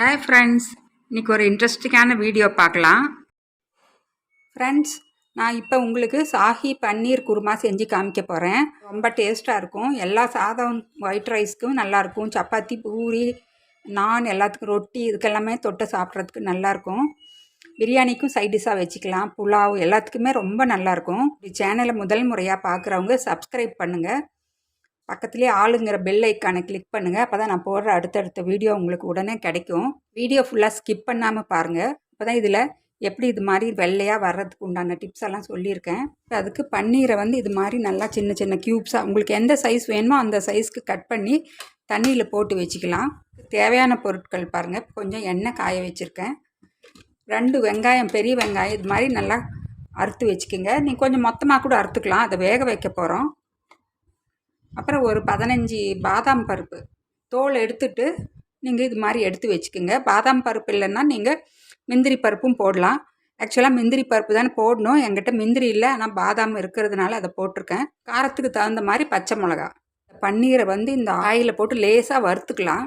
Hi friends, இன்றைக்கி ஒரு இன்ட்ரெஸ்டிங்கான வீடியோ பார்க்கலாம். ஃப்ரெண்ட்ஸ், நான் இப்போ உங்களுக்கு சாஹி பன்னீர் குருமா செஞ்சு காமிக்க போகிறேன். ரொம்ப டேஸ்ட்டாக இருக்கும். எல்லா சாதம் ஒயிட் ரைஸ்க்கும் நல்லாயிருக்கும். சப்பாத்தி, பூரி, நான் எல்லாத்துக்கும் ரொட்டி இதுக்கெல்லாமே தொட்டு சாப்பிட்றதுக்கு நல்லாயிருக்கும். பிரியாணிக்கும் சைட் டிஷ்ஷாக வச்சுக்கலாம். புலாவ் எல்லாத்துக்குமே ரொம்ப நல்லாயிருக்கும். சேனலை முதல் முறையாக பார்க்குறவங்க சப்ஸ்கிரைப் பண்ணுங்கள். பக்கத்துலேயே ஆளுங்கிற பெல் ஐக்கானை கிளிக் பண்ணுங்கள். அப்போ தான் நான் போடுற அடுத்தடுத்த வீடியோ உங்களுக்கு உடனே கிடைக்கும். வீடியோ ஃபுல்லாக ஸ்கிப் பண்ணாமல் பாருங்கள். அப்போ தான் இதில் எப்படி இது மாதிரி வெள்ளையாக வர்றதுக்கு உண்டான டிப்ஸ் எல்லாம் சொல்லியிருக்கேன். அதுக்கு பன்னீரை இது மாதிரி நல்லா சின்ன சின்ன க்யூப்ஸாக உங்களுக்கு எந்த சைஸ் வேணுமோ அந்த சைஸ்க்கு கட் பண்ணி தண்ணியில் போட்டு வச்சுக்கலாம். தேவையான பொருட்கள் பாருங்கள். கொஞ்சம் எண்ணெய் காய வச்சுருக்கேன். 2 வெங்காயம், பெரிய வெங்காயம் இது மாதிரி நல்லா அறுத்து வச்சுக்கோங்க. நீங்கள் கொஞ்சம் மொத்தமாக கூட அறுத்துக்கலாம். அதை வேக வைக்க போகிறோம். அப்புறம் ஒரு 15 பாதாம் பருப்பு தோல் எடுத்துட்டு நீங்கள் இது மாதிரி எடுத்து வச்சுக்கோங்க. பாதாம் பருப்பு இல்லைன்னா நீங்கள் முந்திரி பருப்பும் போடலாம். ஆக்சுவலாக முந்திரி பருப்பு தானே போடணும். என்கிட்ட முந்திரி இல்லை, ஆனால் பாதாம் இருக்கிறதுனால அதை போட்டிருக்கேன். காரத்துக்கு தகுந்த மாதிரி பச்சை மிளகா. பன்னீரை இந்த ஆயிலில் போட்டு லேசாக வறுத்துக்கலாம்.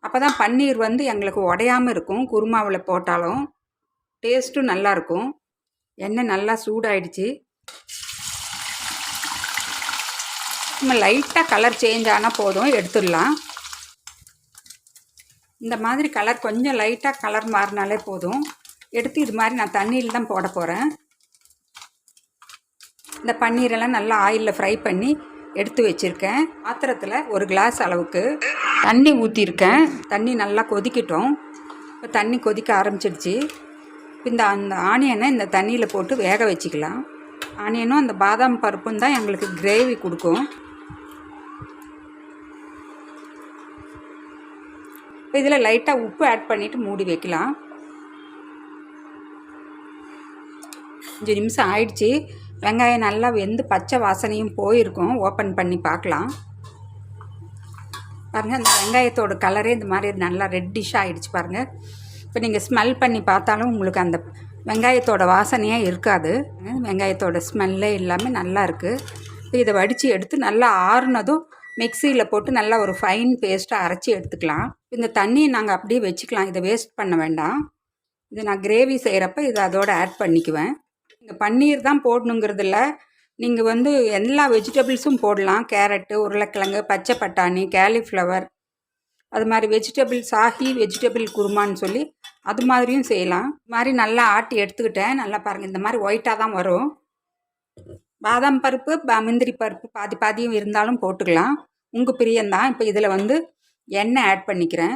அப்போ தான் பன்னீர் எங்களுக்கு உடையாமல் இருக்கும். குருமாவில் போட்டாலும் டேஸ்ட்டும் நல்லாயிருக்கும். எண்ணெய் நல்லா சூடாயிடுச்சு. நம்ம லைட்டாக கலர் சேஞ்ச் ஆனால் போதும், எடுத்துடலாம். இந்த மாதிரி கலர் கொஞ்சம் லைட்டாக கலர் மாறினாலே போதும். எடுத்து இது மாதிரி நான் தண்ணியில் தான் போட போகிறேன். இந்த பன்னீரெல்லாம் நல்லா ஆயிலில் ஃப்ரை பண்ணி எடுத்து வச்சுருக்கேன். பாத்திரத்தில் ஒரு கிளாஸ் அளவுக்கு தண்ணி ஊற்றிருக்கேன். தண்ணி நல்லா கொதிக்கட்டும். இப்போ தண்ணி கொதிக்க ஆரம்பிச்சிடுச்சு. அந்த ஆனியனை இந்த தண்ணியில் போட்டு வேக வச்சுக்கலாம். ஆனியனும் அந்த பாதாம் பருப்பும் தான் எங்களுக்கு கிரேவி கொடுக்கும். இப்போ இதில் லைட்டாக உப்பு ஆட் பண்ணிவிட்டு மூடி வைக்கலாம். 5 நிமிஷம் ஆயிடுச்சு. வெங்காயம் நல்லா வெந்து பச்சை வாசனையும் போயிருக்கும். ஓப்பன் பண்ணி பார்க்கலாம். பாருங்கள், அந்த வெங்காயத்தோட கலரே இந்த மாதிரி நல்லா ரெட்டிஷாக ஆகிடுச்சு பாருங்கள். இப்போ நீங்கள் ஸ்மெல் பண்ணி பார்த்தாலும் உங்களுக்கு அந்த வெங்காயத்தோட வாசனையே இருக்காது. வெங்காயத்தோட ஸ்மெல்லே எல்லாமே நல்லா இருக்குது. இப்போ இதை வடித்து எடுத்து நல்லா ஆறுனதும் மிக்சியில் போட்டு நல்லா ஒரு ஃபைன் பேஸ்ட்டாக அரைச்சி எடுத்துக்கலாம். இந்த தண்ணியை நாங்கள் அப்படியே வச்சுக்கலாம். இதை வேஸ்ட் பண்ண வேண்டாம். இதை நான் கிரேவி செய்கிறப்ப இதை அதோடு ஆட் பண்ணிக்குவேன். நீங்கள் பன்னீர் தான் போடணுங்கிறதில்ல. நீங்கள் எல்லா வெஜிடபிள்ஸும் போடலாம். கேரட்டு, உருளைக்கிழங்கு, பச்சை பட்டாணி, காலிஃப்ளவர், அது மாதிரி வெஜிடபிள் சாஹி வெஜிடபிள் குருமான்னு சொல்லி அது மாதிரியும் செய்யலாம். இது மாதிரி நல்லா ஆட்டி எடுத்துக்கிட்டேன். நல்லா பாருங்கள், இந்த மாதிரி ஒயிட்டாக தான் வரும். பாதாம் பருப்பு, முந்திரி பருப்பு பாதி பாதியும் இருந்தாலும் போட்டுக்கலாம். உங்கள் பிரியம்தான். இப்போ இதில் எண்ணெய் ஆட் பண்ணிக்கிறேன்.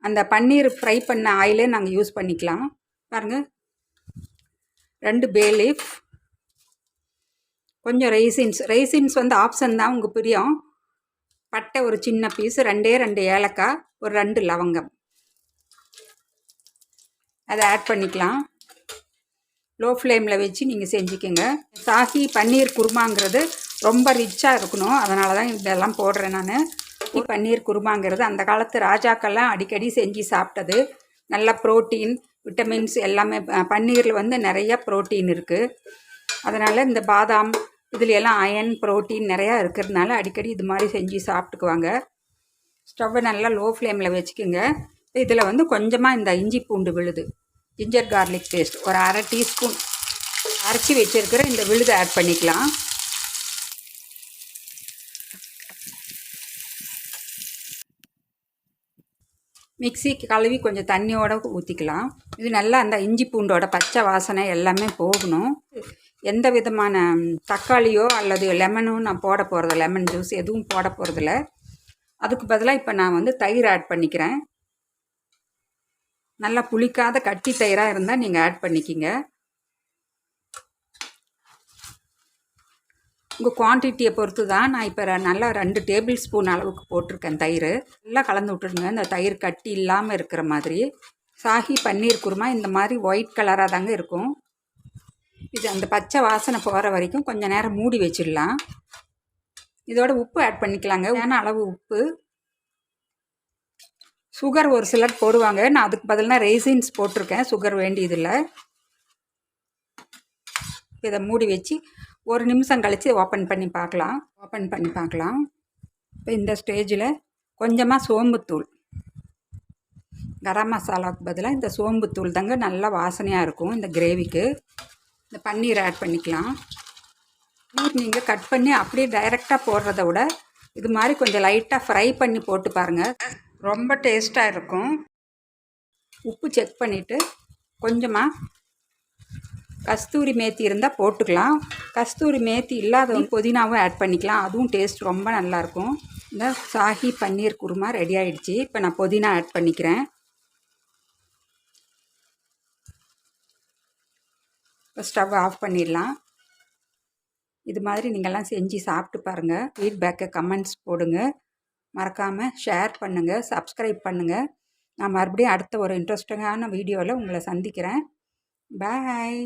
அந்த பன்னீர் ஃப்ரை பண்ண ஆயிலே நாங்கள் யூஸ் பண்ணிக்கலாம். பாருங்கள், 2 பே லீஃப், கொஞ்சம் ரைசின்ஸ் ஆப்ஷன் தான், உங்கள் பிரியம். பட்டை ஒரு சின்ன பீஸ், 2 ஏலக்காய், ஒரு 2 லவங்கம், அதை ஆட் பண்ணிக்கலாம். லோ ஃப்ளேமில் வச்சு நீங்கள் செஞ்சுக்கோங்க. சாஹி பன்னீர் குருமாங்கிறது ரொம்ப ரிச்சாக இருக்கணும். அதனால தான் இதெல்லாம் போடுறேன் நான். பன்னீர் குருமாங்கிறது அந்த காலத்து ராஜாக்கள்லாம் அடிக்கடி செஞ்சு சாப்பிட்டது. நல்ல ப்ரோட்டீன், விட்டமின்ஸ் எல்லாமே பன்னீரில் நிறைய ப்ரோட்டீன் இருக்குது. அதனால் இந்த பாதாம் இதில் எல்லாம் அயன், ப்ரோட்டீன் நிறையா இருக்கிறதுனால அடிக்கடி இது மாதிரி செஞ்சு சாப்பிட்டுக்குவாங்க. ஸ்டவ்வை நல்லா லோ ஃப்ளேமில் வச்சுக்கோங்க. இதில் கொஞ்சமாக இந்த இஞ்சி பூண்டு விழுது, ஜிஞ்சர் கார்லிக் பேஸ்ட் ஒரு 1/2 டீஸ்பூன் அரைச்சி வச்சுருக்கிற இந்த விழுதை ஆட் பண்ணிக்கலாம். மிக்சிக்கு கழுவி கொஞ்சம் தண்ணியோடு ஊற்றிக்கலாம். இது நல்லா அந்த இஞ்சி பூண்டோட பச்சை வாசனை எல்லாமே போகணும். எந்த விதமான தக்காளியோ அல்லது லெமனோ நான் போட போகிறதில்ல, லெமன் ஜூஸ் எதுவும் போட போகிறதில்ல. அதுக்கு பதிலாக இப்போ நான் தயிர் ஆட் பண்ணிக்கிறேன். நல்லா புளிக்காத கட்டி தயிராக இருந்தால் நீங்கள் ஆட் பண்ணிக்கிங்க. உங்கள் குவான்டிட்டியை பொறுத்து தான். நான் இப்போ நல்லா 2 டேபிள் ஸ்பூன் அளவுக்கு போட்டிருக்கேன் தயிர். நல்லா கலந்து விட்டுருங்க, இந்த தயிர் கட்டி இல்லாமல் இருக்கிற மாதிரி. சாஹி பன்னீர் குருமா இந்த மாதிரி ஒயிட் கலராக தாங்க இருக்கும். இது அந்த பச்சை வாசனை போகிற வரைக்கும் கொஞ்சம் நேரம் மூடி வச்சிடலாம். இதோட உப்பு ஆட் பண்ணிக்கலாங்க. ஏன்னா அளவு உப்பு. சுகர் ஒரு சிலர் போடுவாங்க. நான் அதுக்கு பதிலாக ரெய்சின்ஸ் போட்டிருக்கேன். சுகர் வேண்டியதில்லை. இதை மூடி வச்சு 1 நிமிஷம் கழித்து ஓப்பன் பண்ணி பார்க்கலாம். இப்போ இந்த ஸ்டேஜில் கொஞ்சமாக சோம்புத்தூள், கரம் மசாலாவுக்கு பதிலாக இந்த சோம்புத்தூள் தாங்க நல்லா வாசனையாக இருக்கும் இந்த கிரேவிக்கு. இந்த பன்னீர் ஆட் பண்ணிக்கலாம். பன்னீர் நீங்கள் கட் பண்ணி அப்படியே டைரெக்டாக போடுறத விட இது மாதிரி கொஞ்சம் லைட்டாக ஃப்ரை பண்ணி போட்டு பாருங்கள், ரொம்ப டேஸ்ட்டாக இருக்கும். உப்பு செக் பண்ணிவிட்டு கொஞ்சமாக கஸ்தூரி மேத்தி இருந்தால் போட்டுக்கலாம். கஸ்தூரி மேத்தி இல்லாதவங்க புதினாவும் ஆட் பண்ணிக்கலாம், அதுவும் டேஸ்ட் ரொம்ப நல்லாயிருக்கும். இந்த ஷாஹி பன்னீர் குருமா ரெடி ஆகிடுச்சு. இப்போ நான் புதினா ஆட் பண்ணிக்கிறேன். இப்போ ஸ்டவ் ஆஃப் பண்ணிடலாம். இது மாதிரி நீங்கள்லாம் செஞ்சு சாப்பிட்டு பாருங்கள். ஃபீட்பேக்கை கமெண்ட்ஸ் போடுங்க. மறக்காமல் ஷேர் பண்ணுங்கள், சப்ஸ்கிரைப் பண்ணுங்கள். நான் மறுபடியும் அடுத்த ஒரு இன்ட்ரெஸ்டிங்கான வீடியோவில் உங்களை சந்திக்கிறேன். பாய்.